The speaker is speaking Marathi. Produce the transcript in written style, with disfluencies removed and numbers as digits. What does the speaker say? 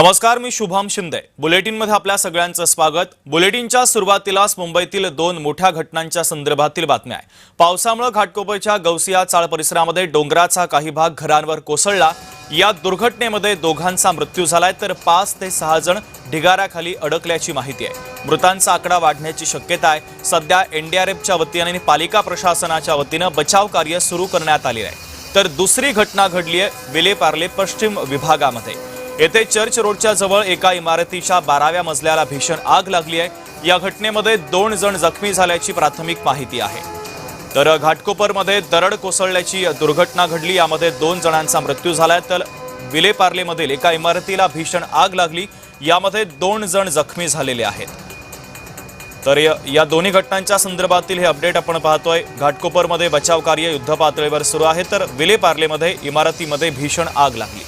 नमस्कार, मी शुभम शिंदे। बुलेटिनमध्ये आपल्या सगळ्यांचं स्वागत। बुलेटिनच्या सुरुवातीलाच मुंबईतील दोन मोठ्या घटनांच्या संदर्भातील बातम्या आहे। पावसामुळे घाटकोपरच्या गौसिया चाळ परिसरामध्ये डोंगराचा काही भाग घरांवर कोसळला। या दुर्घटनेमध्ये दोघांचा मृत्यू झालाय, तर 5 ते 6 जण ढिगाऱ्याखाली अडकल्याची माहिती आहे। मृतांचा आकडा वाढण्याची शक्यता आहे। सध्या एनडीआरएफच्या वतीने आणि पालिका प्रशासनाच्या वतीने बचाव कार्य सुरू करण्यात आले आहे। तर दुसरी घटना घडली आहे विलेपार्ले पश्चिम विभागामध्ये। येथे चर्च रोडच्या जवळ एका इमारतीच्या 12व्या मजल्याला भीषण आग लागली आहे। या घटनेमध्ये 2 जण जखमी झाल्याची प्राथमिक माहिती आहे। तर घाटकोपरमध्ये दरड कोसळल्याची दुर्घटना घडली, यामध्ये 2 जणांचा मृत्यू झालाय, तर विलेपार्लेमधील एका इमारतीला भीषण आग लागली, यामध्ये 2 जण जखमी झालेले आहेत। तर या दोन्ही घटनांच्या संदर्भातील हे अपडेट आपण पाहतोय। घाटकोपरमध्ये बचाव कार्य युद्धपातळीवर सुरू आहे, तर विलेपार्लेमध्ये इमारतीमध्ये भीषण आग लागली।